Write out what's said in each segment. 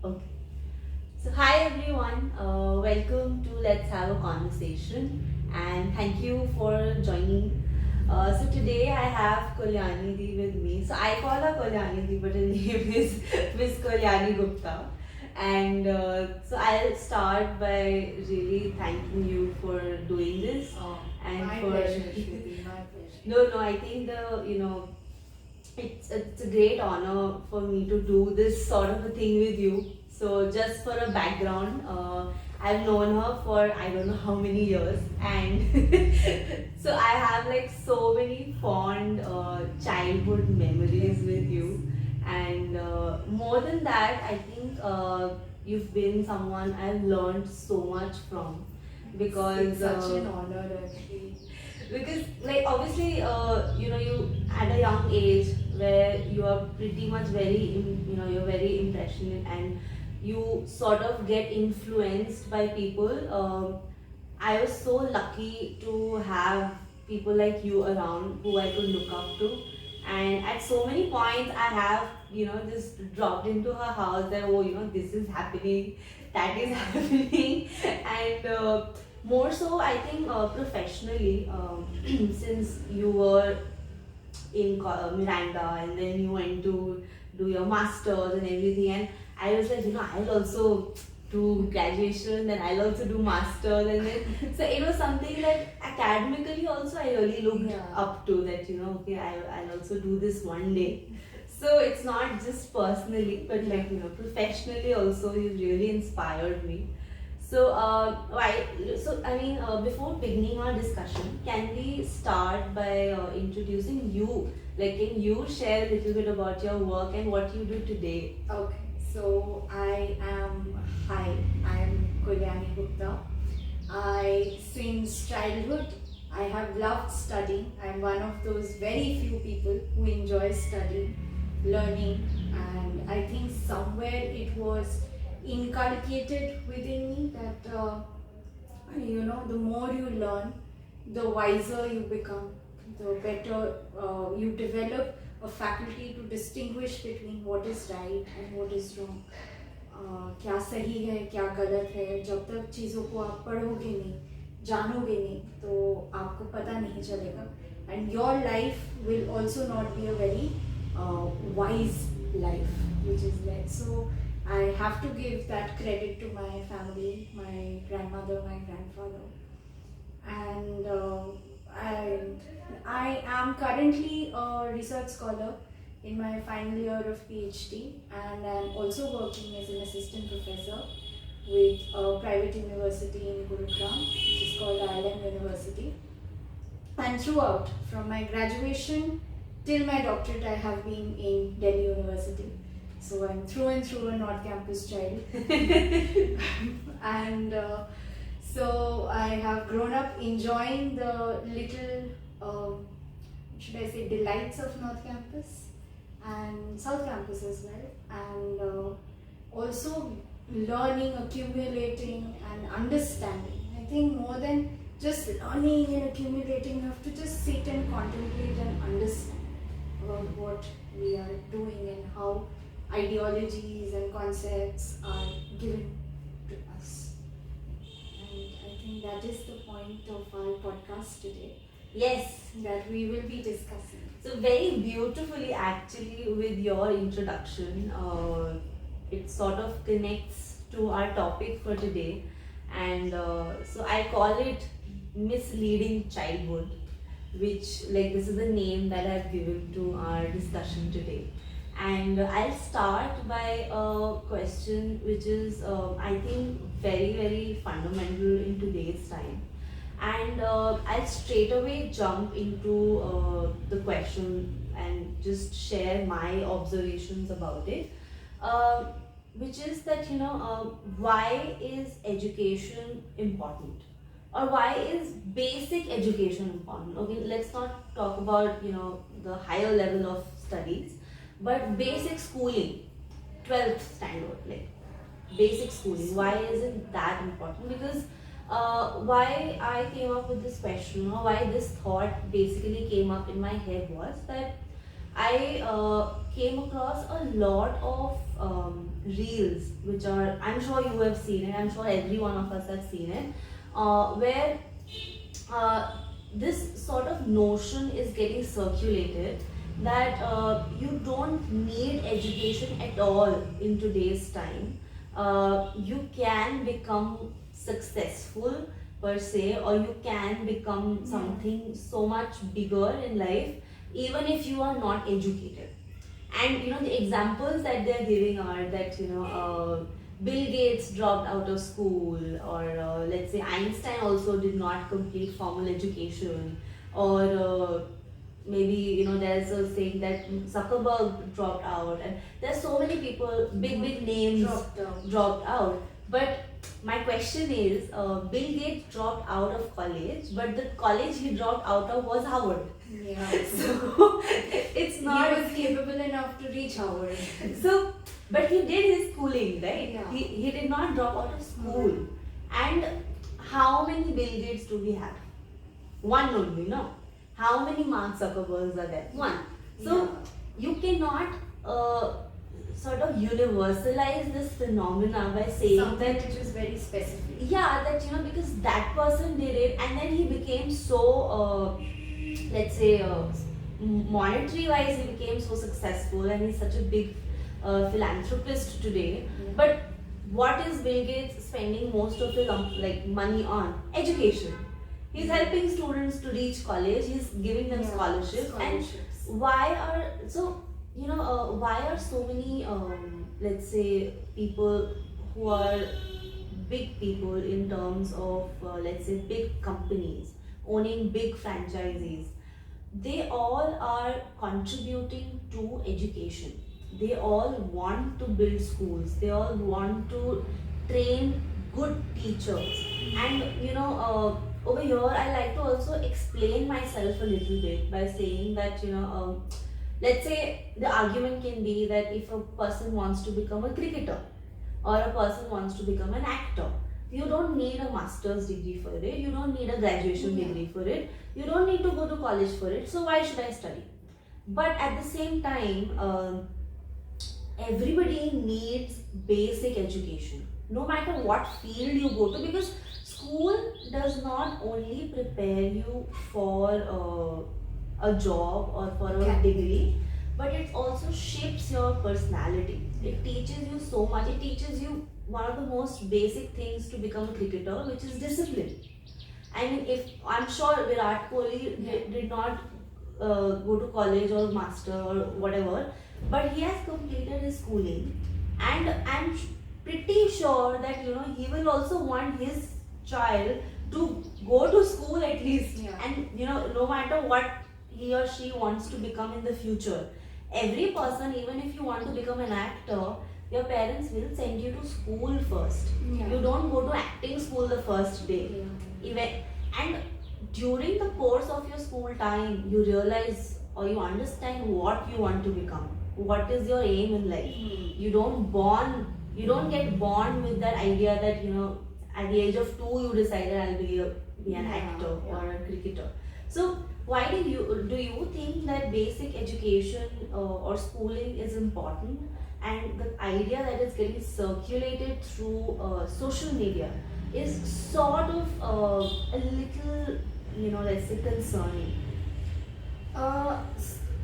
Okay. So hi everyone, welcome to Let's Have a Conversation and thank you for joining. So today I have Kolyaani Di with me. So I call her Kolyaani Di, but her name is Miss Kolyaani Gupta. And so I'll start by really thanking you for doing this. And My for pleasure, Shruti, my pleasure. no, I think it's a great honor for me to do this sort of a thing with you. So just for a background, I've known her for I don't know how many years, and so I have like so many fond childhood memories with you, and more than that, I think you've been someone I've learned so much from because It's such an honor, actually. because like obviously you at a young age where you are pretty much you're very impressionate and you sort of get influenced by people. I was so lucky to have people like you around who I could look up to, and at so many points I have just dropped into her house that this is happening, that is happening, and more so I think professionally, since you were in Miranda and then you went to do your masters and everything, and I was like, I'll also do graduation, then I'll also do masters, and then so it was something that academically also I really looked up to, that okay, I'll also do this one day. So it's not just personally, but like professionally also, you really inspired me. So, before beginning our discussion, can we start by introducing you? Like, can you share a little bit about your work and what you do today? Okay, so I am Kolyaani Gupta. Since childhood, I have loved studying. I'm one of those very few people who enjoy studying, learning, and I think somewhere it was inculcated within me that the more you learn, the wiser you become, the better you develop a faculty to distinguish between what is right and what is wrong. क्या सही है क्या गलत है, जब तक चीज़ों को आप पढ़ोगे नहीं, जानोगे नहीं, तो आपको पता नहीं चलेगा. And your life will also not be a very wise life which is led. So I have to give that credit to my family, my grandmother, my grandfather, and I am currently a research scholar in my final year of PhD, and I'm also working as an assistant professor with a private university in Gurugram, which is called IILM University. And throughout, from my graduation till my doctorate, I have been in Delhi University. So I'm through and through a North Campus child. And so I have grown up enjoying the little, should I say, delights of North Campus and South Campus as well. And also learning, accumulating and understanding. I think more than just learning and accumulating, you have to just sit and contemplate and understand about what we are doing and how ideologies and concepts are given to us. And I think that is the point of our podcast today. Yes, that we will be discussing. So very beautifully actually with your introduction, it sort of connects to our topic for today, and so I call it Misleading Childhood, which like this is the name that I've given to our discussion today. And I'll start by a question which is I think very fundamental in today's time, and I'll straight away jump into the question and just share my observations about it, which is that why is education important, or why is basic education important? Okay, let's not talk about the higher level of studies, but basic schooling, 12th standard, like basic schooling, why is it that important? Because why I came up with this question, or why this thought basically came up in my head, was that I came across a lot of reels, which are, I'm sure you have seen it, I'm sure every one of us have seen it, where this sort of notion is getting circulated that you don't need education at all in today's time. You can become successful per se, or you can become something so much bigger in life even if you are not educated. And the examples that they're giving are that Bill Gates dropped out of school, or let's say Einstein also did not complete formal education, or maybe there's a saying that Zuckerberg dropped out, and there's so many people, big names dropped out. But my question is, Bill Gates dropped out of college, but the college he dropped out of was Harvard. Yeah. So it's not. He was capable enough to reach Howard. So, but he did his schooling, right? Yeah. He did not drop out of school. And how many Bill Gates do we have? One only, no? How many Mark Zuckerbergs are there? One. So you cannot sort of universalize this phenomena by saying something that which is very specific. Yeah, that because that person did it, and then he became so let's say monetary wise he became so successful, and he's such a big philanthropist today. But what is Bill Gates spending most of his money on? Education. He's helping students to reach college. He's giving them scholarships. And why are so many let's say people who are big people in terms of let's say big companies owning big franchises, they all are contributing to education. They all want to build schools. They all want to train good teachers. And over here I like to also explain myself a little bit by saying that let's say the argument can be that if a person wants to become a cricketer, or a person wants to become an actor, you don't need a master's degree for it, you don't need a graduation degree for it, you don't need to go to college for it, so why should I study? But at the same time, everybody needs basic education, no matter what field you go to, because school does not only prepare you for a job or for a degree, but it also shapes your personality. It teaches you so much. It teaches you one of the most basic things to become a cricketer, which is discipline. I mean, if I'm sure Virat Kohli did not go to college or master or whatever, but he has completed his schooling, and I'm pretty sure that he will also want his child to go to school at least, and no matter what he or she wants to become in the future. Every person, even if you want to become an actor, your parents will send you to school first. You don't go to acting school the first day. And during the course of your school time, you realize or you understand what you want to become. What is your aim in life? You don't get born with that idea that at the age of 2 you decided I'll be an actor or a cricketer. So why do you think that basic education or schooling is important, and the idea that is getting circulated through social media is sort of a little let's say concerning?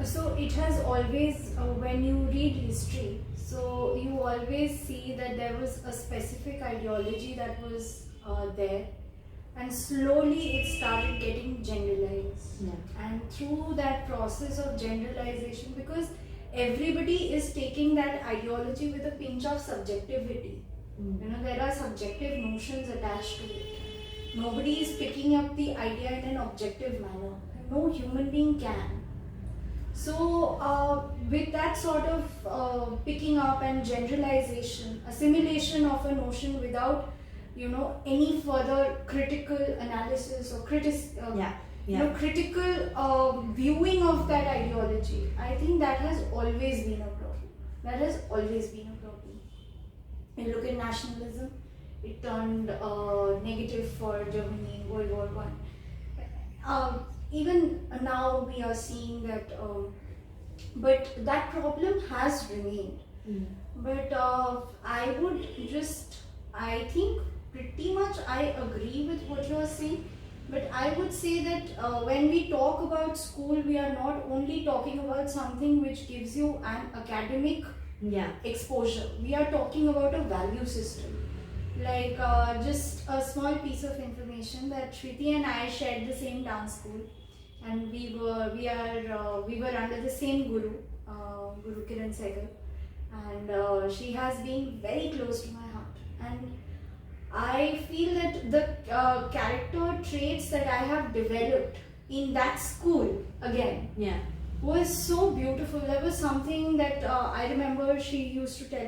So it has always, when you read history, so you always see that there was a specific ideology that was there, and slowly it started getting generalized. And through that process of generalization, because everybody is taking that ideology with a pinch of subjectivity, there are subjective notions attached to it. Nobody is picking up the idea in an objective manner. No human being can. So with that sort of picking up and generalization, assimilation of a notion without any further critical analysis or critical viewing of that ideology, I think that has always been a problem. You look at nationalism, it turned negative for Germany in World War I. Even now we are seeing that but that problem has remained. Mm. But I would just, I think pretty much I agree with what you're saying. But I would say that when we talk about school, we are not only talking about something which gives you an academic Yeah. exposure. We are talking about a value system. Like just a small piece of information that Shriti and I shared the same dance school, and we were under the same guru, Guru Kiran Sehgal, and she has been very close to my heart. And I feel that the character traits that I have developed in that school again Yeah. was so beautiful. There was something that I remember she used to tell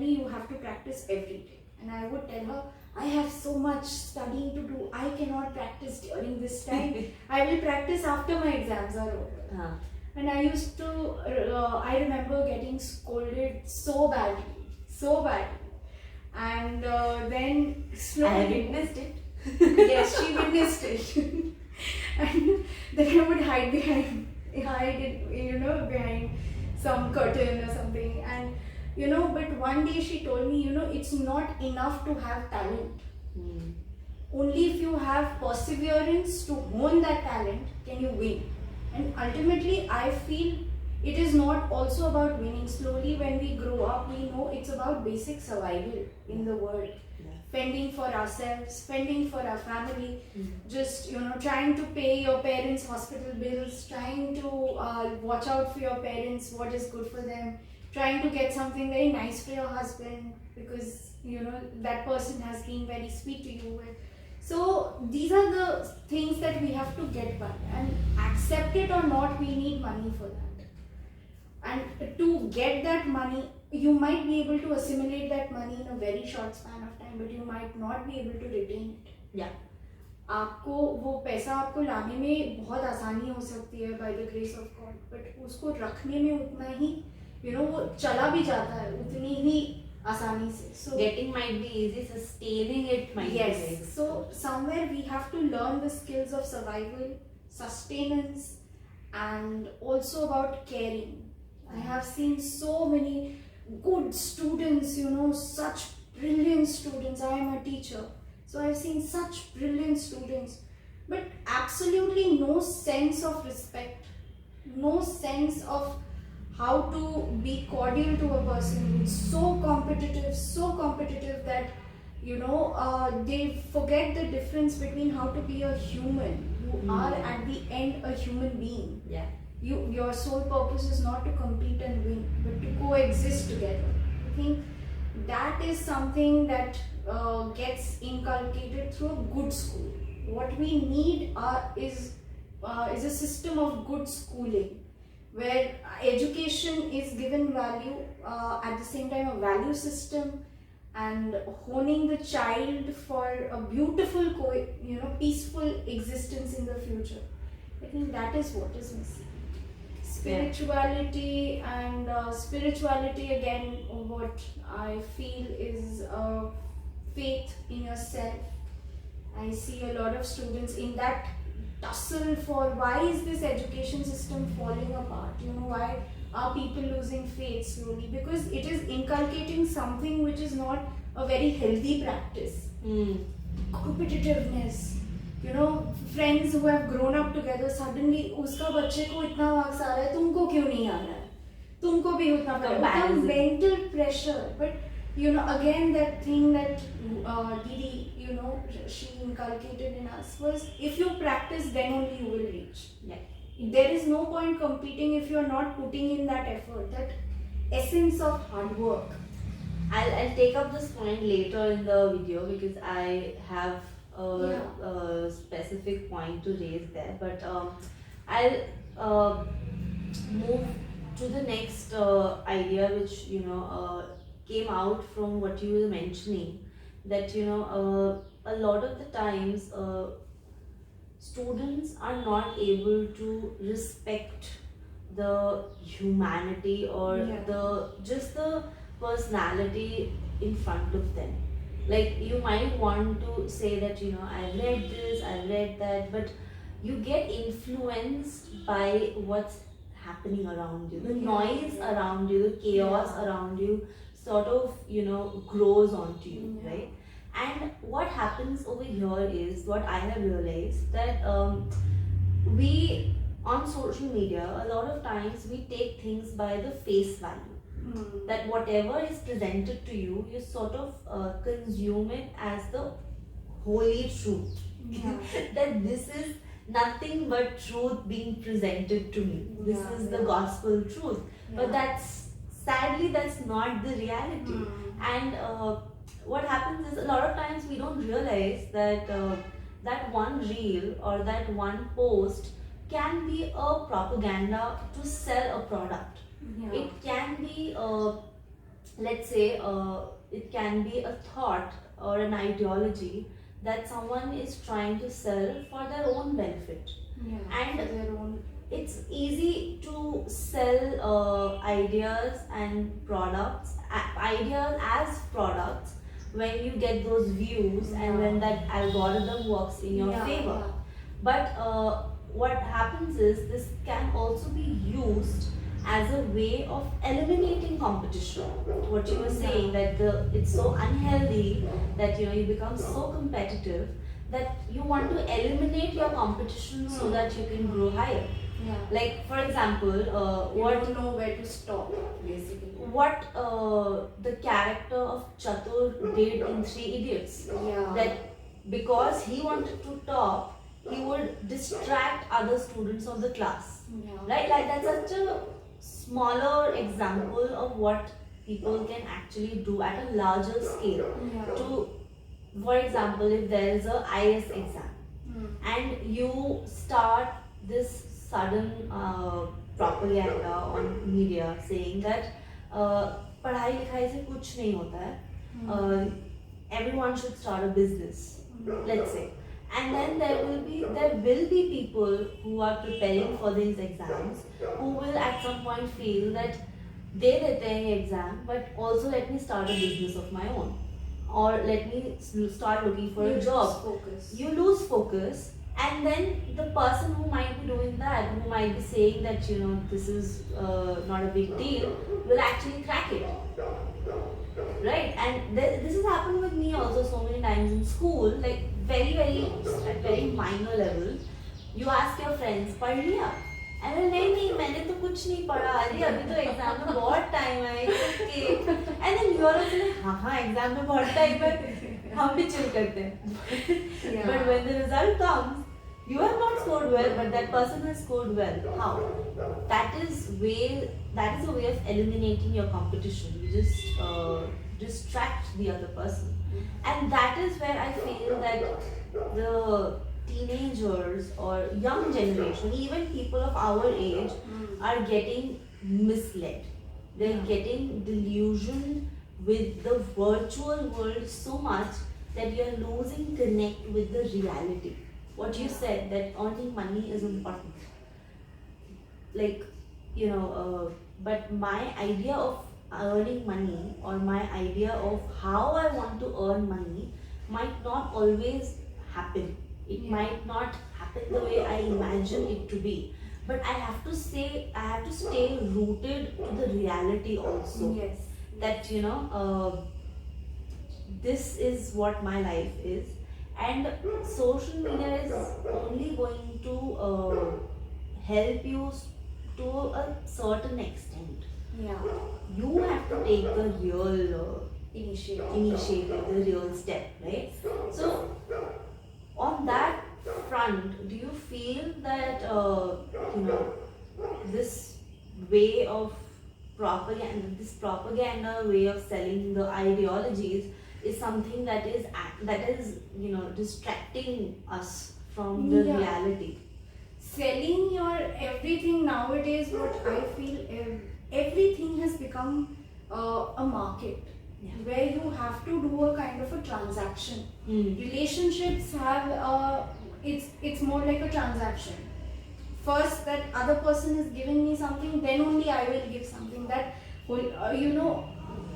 me, you have to practice every day. And I would tell her, I have so much studying to do. I cannot practice during this time. I will practice after my exams are over. And I used to, I remember getting scolded so badly. And then slowly. I witnessed it. Yes, she witnessed it. And then I would hide it, behind some curtain or something. And, but one day she told me, it's not enough to have talent. Mm. Only if you have perseverance to hone that talent can you win. And ultimately, I feel it is not also about winning. Slowly, when we grow up, we know it's about basic survival in the world. Yeah. Fending for ourselves, fending for our family, Mm. just trying to pay your parents' hospital bills, trying to watch out for your parents, what is good for them, trying to get something very nice for your husband because that person has been very sweet to you. So these are the things that we have to get by, and accept it or not, we need money for that. And to get that money, you might be able to assimilate that money in a very short span of time, but you might not be able to retain it. Yeah. आपको वो पैसा आपको लाने में बहुत आसानी हो सकती है by the grace of God, but उसको रखने में उतना ही वो चला भी जाता है उतनी ही आसानी से. So Getting might be easy, sustaining it might be yes, very so somewhere we have to learn the skills of survival, sustenance, and also about caring. I have seen so many good students, such brilliant students. I am a teacher, so I've seen such brilliant students, but absolutely no sense of respect, no sense of how to be cordial to a person. It's so competitive that they forget the difference between how to be a human. You are at the end a human being. Yeah. Your sole purpose is not to compete and win, but to coexist together. I think that is something that gets inculcated through a good school. What we need is a system of good schooling, where education is given value, at the same time a value system, and honing the child for a beautiful, peaceful existence in the future. I think that is what is missing. Spirituality, and spirituality again, what I feel is faith in yourself. I see a lot of students in that tussle for why is this education system falling apart? Why are people losing faith slowly? Because it is inculcating something which is not a very healthy practice. Competitiveness. Friends who have grown up together, suddenly उसका बच्चे को इतना marks आ रहा है, तुमको क्यों नहीं आ रहा है, तुमको भी उतना पड़ेगा. Mental pressure. But again, that thing that Didi, she inculcated in us was, if you practice, then only you will reach. Yeah. There is no point competing if you are not putting in that effort, that essence of hard work. I'll take up this point later in the video because I have a specific point to raise there. But I'll move to the next idea, which came out from what you were mentioning, that a lot of the times students are not able to respect the humanity or the personality in front of them. Like, you might want to say that I've read this, I've read that, but you get influenced by what's happening around you. The Yeah, noise yeah. around you, the chaos Yeah. around you sort of, grows onto you, Yeah. right? And what happens over here is what I have realized that we on social media, a lot of times we take things by the face value. That whatever is presented to you, you sort of consume it as the holy truth. Yeah. That this is nothing but truth being presented to me. This Yeah, is the yeah. gospel truth. But Yeah. that's not the reality. And what happens is a lot of times we don't realize that that one reel or that one post can be a propaganda to sell a product. Yeah. It can be, let's say, it can be a thought or an ideology that someone is trying to sell for their own benefit. Yeah. And For their own. it's easy to sell ideas and products, ideas as products, when you get those views and when that algorithm works in your Yeah, favor. yeah. But what happens is this can also be used as a way of eliminating competition. What you were saying, that it's so unhealthy that you become so competitive that you want to eliminate your competition so that you can grow higher. Yeah. Like for example, You don't know where to stop, basically. what the character of Chatur did in Three Idiots. Yeah. That because he wanted to top, he would distract other students of the class. Yeah. Right? Like that's such a smaller example of what people can actually do at a larger scale. Yeah. To, for example, if there is a IS exam and you start this sudden propaganda on media saying that पढ़ाई लिखाई से कुछ नहीं होता है, everyone should start a business, let's say. And then there will be people who are preparing for these exams who will at some point feel that दे देते हैं ये exam, but also let me start a business of my own, or let me start looking for a job. You lose focus, and then the person who might be doing that, who might be saying that this is not a big deal, will actually crack it. Right? And this has happened with me also so many times in school, like at very minor level. You ask your friends, पढ़ लिया? अरे नहीं मैंने तो कुछ नहीं पढ़ा, अरे अभी तो एग्जाम में बहुत टाइम है, and then you are also like हाँ एग्जाम में बहुत टाइम है, हम भी चिल करते हैं. But when the result comes, you have not scored well, but that person has scored well. How? That is a way of eliminating your competition. You just distract the other person, and that is where I feel that the teenagers or young generation, even people of our age, are getting misled. They're getting delusioned with the virtual world so much that you're losing connect with the reality. What you said, that earning money is important. Like, but my idea of earning money, or my idea of how I want to earn money, might not always happen. It might not happen the way I imagine it to be. But I have to stay rooted to the reality also. Yes. That, this is what my life is. And social media is only going to help you to a certain extent. Yeah. You have to take the real Initiative, the real step, right? So, on that front, do you feel that this way of propaganda way of selling the ideologies is something that is distracting us from the reality? Selling your everything nowadays, what I feel, everything has become a market. Yeah. Where you have to do a kind of a transaction. Relationships have it's more like a transaction. First, that other person is giving me something, then only I will give something. That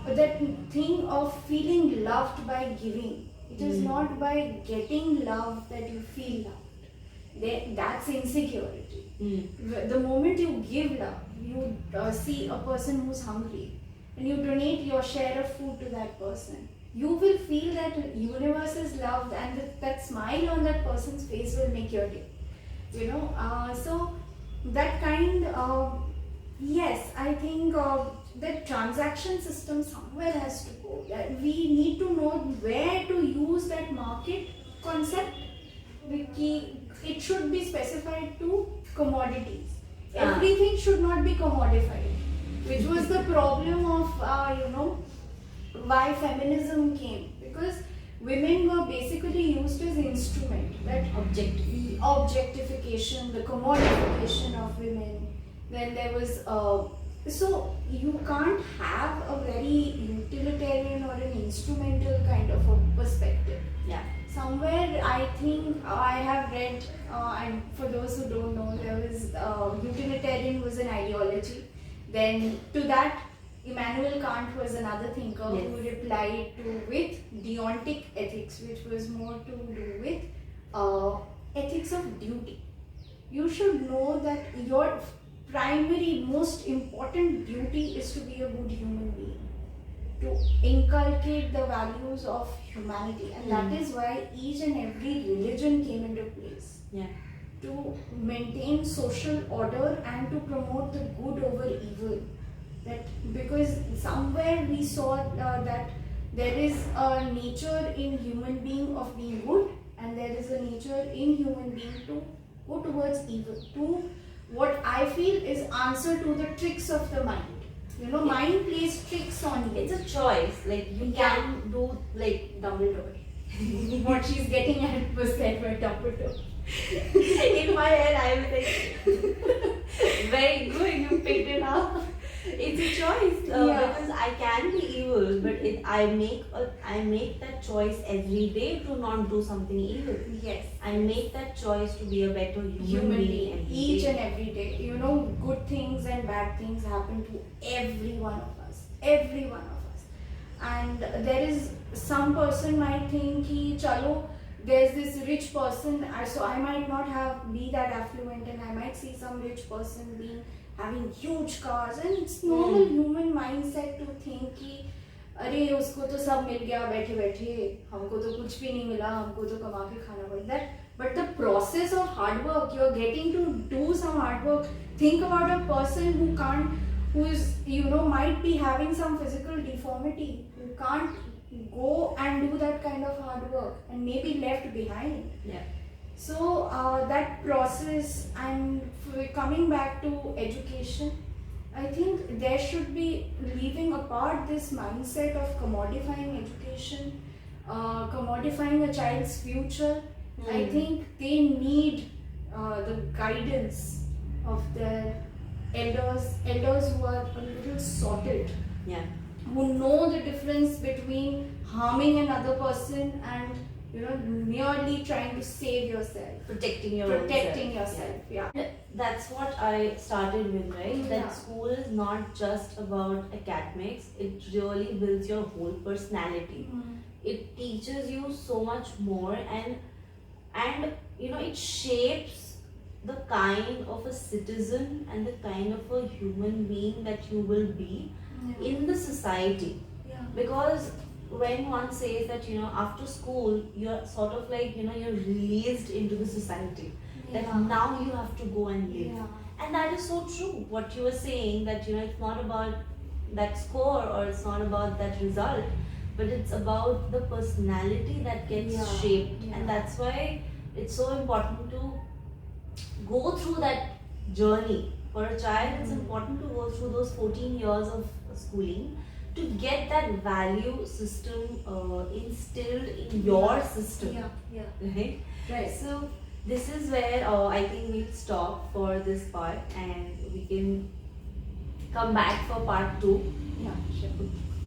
that thing of feeling loved by giving. It is not by getting love that you feel loved. That's insecurity. The moment you give love, you see a person who's hungry and you donate your share of food to that person, you will feel that universe is loved, and that smile on that person's face will make your day. So that kind of, yes, I think the transaction system somewhere has to go. That we need to know where to use that market concept. It should be specified to commodities. Everything should not be commodified, which was the problem of why feminism came, because women were basically used as instrument, that objectification, the commodification of women. Then there was so you can't have a very utilitarian or an instrumental kind of a perspective. Yeah. Somewhere I think I have read, and for those who don't know, there was utilitarian was an ideology. Then to that, Immanuel Kant was another thinker who replied with deontic ethics, which was more to do with ethics of duty. You should know that your primary, most important duty is to be a good human being, to inculcate the values of humanity, and that is why each and every religion came into place. Yeah. To maintain social order and to promote the good over evil. That because somewhere we saw that there is a nature in human being of being good, and there is a nature in human being to go towards evil, to what I feel is answer to the tricks of the mind. Mind plays tricks on you. It's a choice. Like you can do like Dumbledore. What she's getting at was that word Dumbledore. In my head, I was like, very good, you picked it up. It's a choice because I can be evil, but I make that choice every day to not do something evil. Yes. I make that choice to be a better human being each and every day. Good things and bad things happen to every one of us. Every one of us. And there is some person might think, chalo, there's this rich person, so I might not be that affluent, and I might see some rich person having huge cars, and it's normal human mindset to think कि अरे उसको तो सब मिल गया बैठे बैठे, हमको तो कुछ भी नहीं मिला, हमको तो कमा के खाना पड़ता है. But the process of hard work, you're getting to do some hard work. Think about a person who is might be having some physical deformity, who can't go and do that kind of hard work and maybe left behind. Yeah. So that process, and coming back to education, I think there should be, leaving apart this mindset of commodifying education, commodifying a child's future. I think they need the guidance of their elders who are a little sorted. Yeah. Who know the difference between harming another person and merely trying to save yourself, protecting yourself. Yeah. That's what I started with, right? That school is not just about academics, it really builds your whole personality. It teaches you so much more, and it shapes the kind of a citizen and the kind of a human being that you will be in the society. Because when one says that after school you're sort of like you're released into the society, that now you have to go and live, and that is so true. What you were saying, that it's not about that score or it's not about that result, but it's about the personality that gets shaped. And that's why it's so important to go through that journey. For a child, it's important to go through those 14 years of schooling to get that value system instilled in your system. Right? So this is where I think we'll stop for this part, and we can come back for part 2. Yeah, sure.